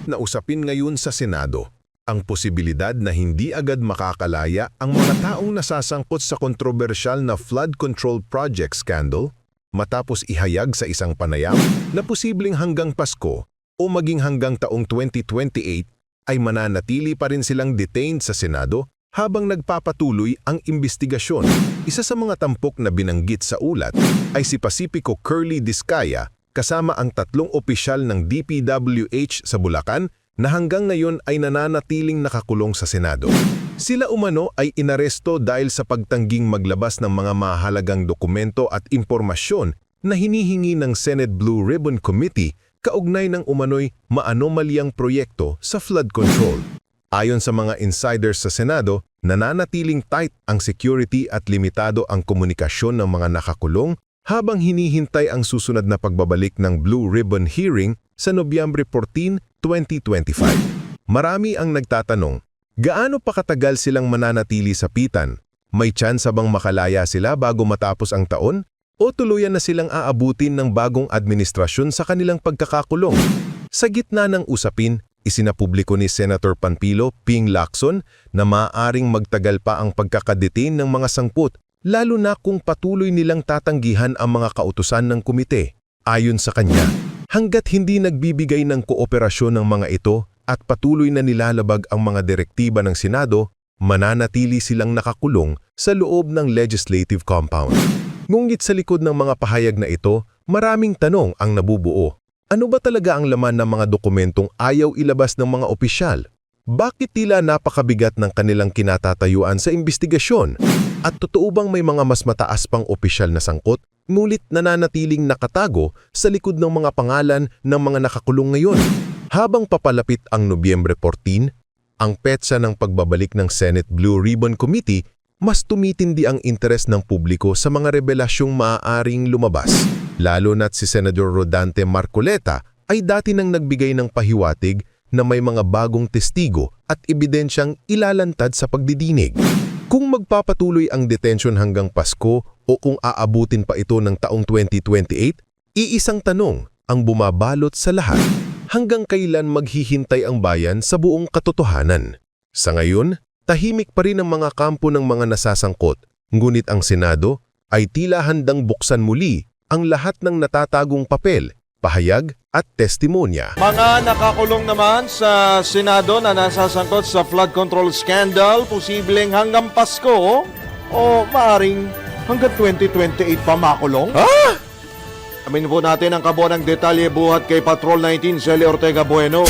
Mainit na usapin ngayon sa Senado ang posibilidad na hindi agad makakalaya ang mga taong nasasangkot sa kontrobersyal na flood control project scandal matapos ihayag sa isang panayam na posibleng hanggang Pasko o maging hanggang taong 2028 ay mananatili pa rin silang detained sa Senado habang nagpapatuloy ang imbestigasyon. Isa sa mga tampok na binanggit sa ulat ay si Pacifico Curly Discaya kasama ang 3 opisyal ng DPWH sa Bulacan na hanggang ngayon ay nananatiling nakakulong sa Senado. Sila umano ay inaresto dahil sa pagtangging maglabas ng mga mahalagang dokumento at impormasyon na hinihingi ng Senate Blue Ribbon Committee kaugnay ng umano'y maanomalyang proyekto sa flood control. Ayon sa mga insiders sa Senado, nananatiling tight ang security at limitado ang komunikasyon ng mga nakakulong habang hinihintay ang susunod na pagbabalik ng Blue Ribbon hearing sa Nobyembre 14, 2025. Marami ang nagtatanong, gaano pa katagal silang mananatili sa pitan? May tsansa bang makalaya sila bago matapos ang taon? O tuluyan na silang aabutin ng bagong administrasyon sa kanilang pagkakakulong? Sa gitna ng usapin, isinapubliko ni Senator Panfilo Ping Lacson na maaaring magtagal pa ang pagkakadetain ng mga sangkot, lalo na kung patuloy nilang tatanggihan ang mga kautusan ng komite. Ayon sa kanya, hanggat hindi nagbibigay ng kooperasyon ng mga ito at patuloy na nilalabag ang mga direktiba ng Senado, mananatili silang nakakulong sa loob ng legislative compound. Ngunit sa likod ng mga pahayag na ito, maraming tanong ang nabubuo. Ano ba talaga ang laman ng mga dokumentong ayaw ilabas ng mga opisyal? Bakit tila napakabigat ng kanilang kinatatayuan sa imbestigasyon? At totoo bang may mga mas mataas pang opisyal na sangkot, ngunit nananatiling nakatago sa likod ng mga pangalan ng mga nakakulong ngayon? Habang papalapit ang Nobyembre 14, ang petsa ng pagbabalik ng Senate Blue Ribbon Committee, mas tumitindi ang interes ng publiko sa mga revelasyong maaaring lumabas. Lalo na't si Senador Rodante Marcoleta ay dati nang nagbigay ng pahiwatig na may mga bagong testigo at ebidensyang ilalantad sa pagdidinig. Kung magpapatuloy ang detention hanggang Pasko o kung aabutin pa ito ng taong 2028, iisang tanong ang bumabalot sa lahat. Hanggang kailan maghihintay ang bayan sa buong katotohanan? Sa ngayon, tahimik pa rin ang mga kampo ng mga nasasangkot, ngunit ang Senado ay tila handang buksan muli ang lahat ng natatagong papel, pahayag at testimonya. Mga nakakulong naman sa Senado na nasasangkot sa flood control scandal, posibleng hanggang Pasko o maaring hanggang 2028 pa makulong? Amin po natin ang kabuuan ng detalye buhat kay Patrol 19 Celi Ortega Bueno.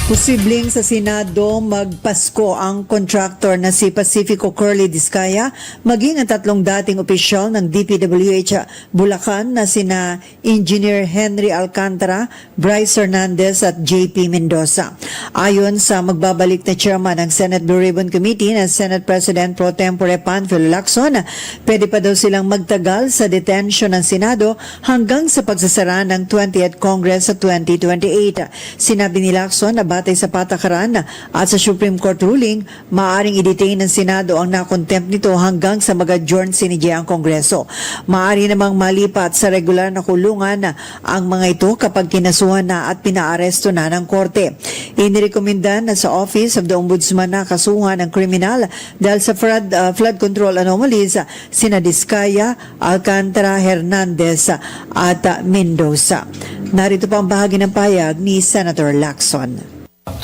Posibleng sa Senado magpasko ang contractor na si Pacifico Curly Discaya, maging ang 3 dating opisyal ng DPWH Bulacan na sina Engineer Henry Alcantara, Bryce Hernandez at JP Mendoza. Ayon sa magbabalik na chairman ng Senate Blue Ribbon Committee na Senate President Pro Tempore Panfilo Lacson, pwede pa daw silang magtagal sa detention ng Senado hanggang sa pagsasara ng 20th Congress sa 2028. Sinabi ni Lacson na batay sa patakaran at sa Supreme Court ruling, maaaring i-detain ng Senado ang nakontempt nito hanggang sa mag-adjourn sinidya ang Kongreso. Maaari namang malipat sa regular na kulungan ang mga ito kapag kinasuhan na at pinaaresto na ng korte. Inirekomenda na sa Office of the Ombudsman na kasuhan ng kriminal dahil sa flood control anomalies sina Discaya, Alcantara, Hernandez at Mendoza. Narito pa ang bahagi ng payag ni Senator Lacson.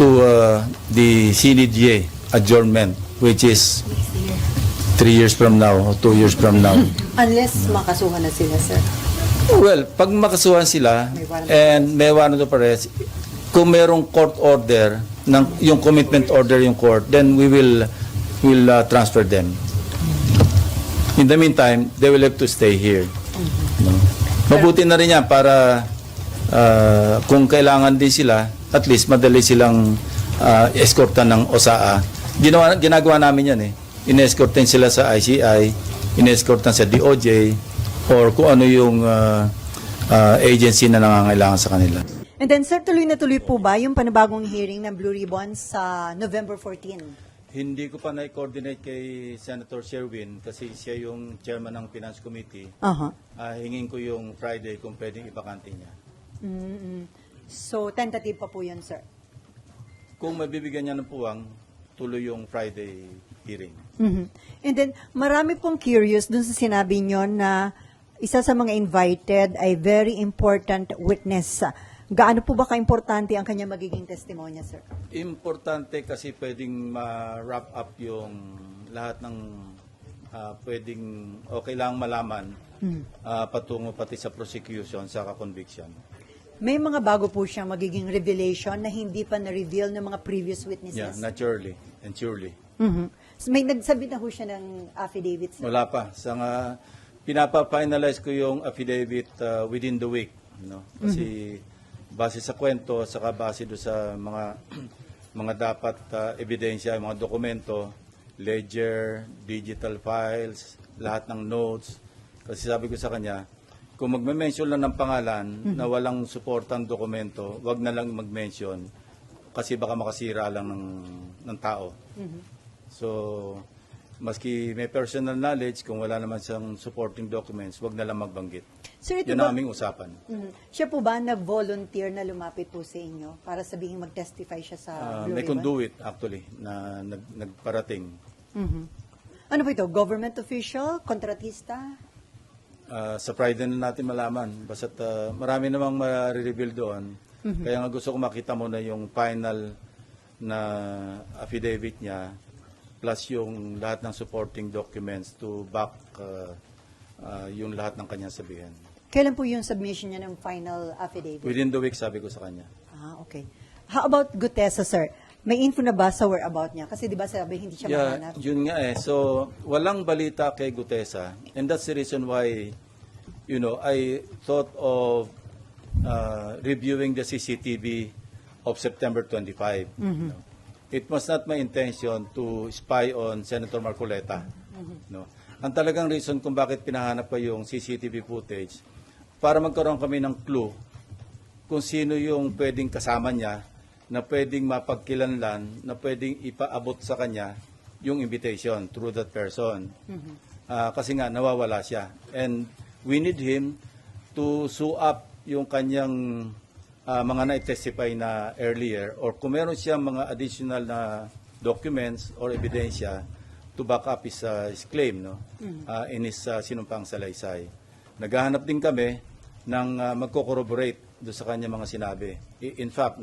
To the CNDJ adjournment, which is 3 years from now or 2 years from now. Unless makasuhan na sila, sir. Well, pag makasuhan sila and may warrant of arrest, kung merong court order, yung commitment order yung court, then we will transfer them. In the meantime, they will have to stay here. No? Mabuti na rin yan para kung kailangan din sila, at least madali silang escortan ng OSAA. Ginagawa namin yan eh. In-escortan sila sa ICI, in-escortan sa DOJ, or kung ano yung agency na nangangailangan sa kanila. And then, sir, tuloy na tuloy po ba yung panibagong hearing ng Blue Ribbon sa November 14? Hindi ko pa na-coordinate kay Senator Sherwin kasi siya yung chairman ng Finance Committee. Aha. Hingin ko yung Friday kung pwedeng ibakante niya. So, tentative pa po yun, sir. Kung mabibigyan niya ng puwang, tuloy yung Friday hearing. Mhm. And then, marami pong curious dun sa sinabi nyo na isa sa mga invited ay very important witness. Gaano po ba ka-importante ang kanya magiging testimonya, sir? Importante kasi pwedeng ma-wrap up yung lahat ng pwedeng o kailangang malaman patungo pati sa prosecution sa conviction. May mga bago po siyang magiging revelation na hindi pa na-reveal ng mga previous Yeah, witnesses. naturally and surely. Mhm. So, may nagsabi na ho siya ng affidavit, sir? Wala pa. Pinapa-finalize ko yung affidavit within the week. Kasi base sa kwento, saka base do sa mga mga dapat ebidensya, mga dokumento, ledger, digital files, lahat ng notes. Kasi sabi ko sa kanya, kung magme-mention lang ng pangalan na walang suportang dokumento, wag na lang mag-mention kasi baka makasira lang ng tao. So, maski may personal knowledge, kung wala naman siyang supporting documents, wag na lang magbanggit. Sir, ito Yan ba, ang aming usapan. Siya po ba nag-volunteer na lumapit po sa inyo para sabihin mag-testify siya sa Blue May Ribbon? conduit actually na nagparating. Mhm. Ano po ito? Government official? Kontratista? Sa Friday na natin malaman. Basta't marami namang ma-reveal doon. Kaya nga gusto ko makita mo na yung final na affidavit niya plus yung lahat ng supporting documents to back yung lahat ng kanyang sabihin. Kailan po yung submission niya ng final affidavit? Within the week, sabi ko sa kanya. Okay. How about Gutesa, sir? May info na ba sa whereabout niya? Kasi di ba sabi hindi siya mahanap? Yun nga eh. So, walang balita kay Gutesa. And that's the reason why, I thought of reviewing the CCTV of September 25. It was not my intention to spy on Senator Marcoleta. No. Ang talagang reason kung bakit pinahanap ko yung CCTV footage, para magkaroon kami ng clue kung sino yung pwedeng kasama niya na pwedeng mapagkilanlan, na pwedeng ipaabot sa kanya yung invitation through that person. Kasi nga, nawawala siya. And we need him to sue up yung kanyang mga na-testify na earlier, or kung meron siya mga additional na documents or ebidensya to back up his claim in his sinumpang salaysay. Naghahanap din kami ng magko-corroborate do sa kanya mga sinabi. In fact,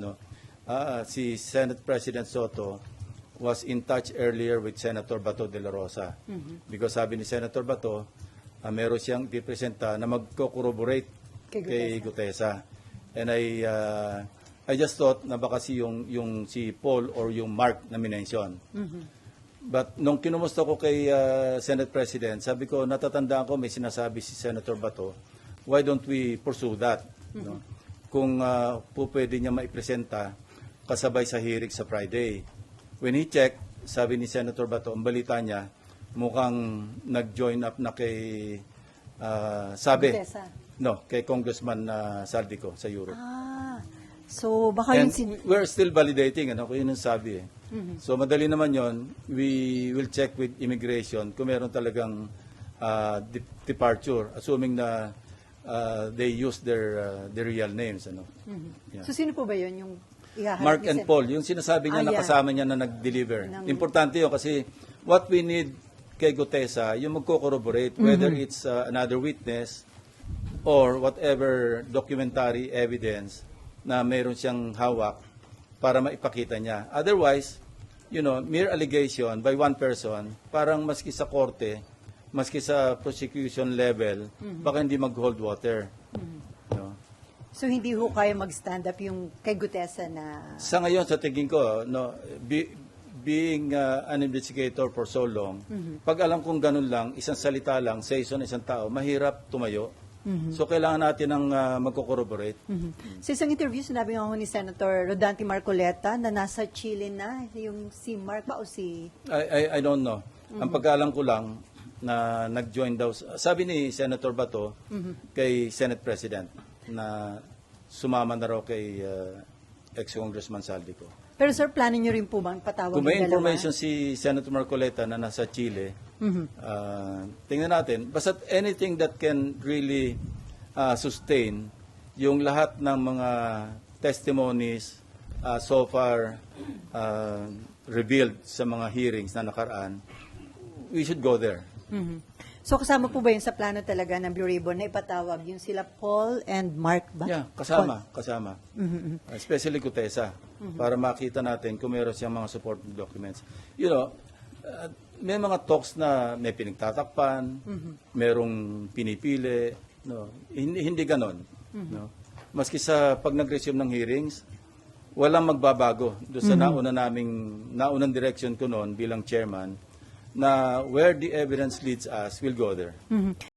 si Senate President Soto was in touch earlier with Senator Bato de la Rosa. Because sabi ni Senator Bato, meron siyang ipipresenta na magko-corroborate kay Gutesa. And I just thought na baka yung si Paul or yung Mark na minention. But nung kinumusta ko kay Senate President, sabi ko, natatandaan ko may sinasabi si Senator Bato, why don't we pursue that? Kung po pwede niya maipresenta kasabay sa hearing sa Friday. When he checked, sabi ni Senator Bato, ang balita niya, mukhang nag-join up na kay Gutesa. kay Congressman Saldico sa Europe. So baka And yung we're still validating, kung yun ang sabi eh. So madali naman yon. We will check with immigration kung meron talagang departure, assuming na they use their real names. Yeah. So sino po ba yun yung ihaharap Mark ni and Sen- Paul, yung sinasabi niya na yeah. kasama niya na nag-deliver. Importante yun kasi what we need kay Gutesa, yung magko-corroborate, whether it's another witness or whatever documentary evidence na mayroon siyang hawak para maipakita niya. Otherwise, mere allegation by one person, parang maski sa korte, maski sa prosecution level, baka hindi mag-hold water. So hindi ho kaya mag-stand up yung kay Gutesa na... Sa ngayon, sa tingin ko, being an investigator for so long, pag alam kong ganun lang, isang salita lang, sa isang tao, mahirap tumayo. So kailangan natin ng magko-corroborate. Sa isang interview, sinabi nga ho ni Senator Rodante Marcoleta na nasa Chile na, yung si Mark ba o si... I don't know. Ang pagkaalam ko lang na nag-join daw, sabi ni Senator Bato kay Senate President na sumama na raw kay ex-Congressman Saldico. Pero sir, plano nyo rin po bang patawag Kung may yung dalawa? information si Senator Marcoleta na nasa Chile, tingnan natin. Basta anything that can really sustain yung lahat ng mga testimonies so far revealed sa mga hearings na nakaraan, we should go there. So kasama po ba yun sa plano talaga ng Blue Ribbon na ipatawag yung sila Paul and Mark ba? Yeah, kasama. Especially Kutesa, para makita natin kung meron siyang mga supporting documents. You know, may mga talks na may pinagtatakpan, merong pinipili, no? Hindi ganon. No? Maski sa pag nag-resume ng hearings, walang magbabago. Doon sa naunang direction ko noon bilang chairman, na where the evidence leads us, we'll go there.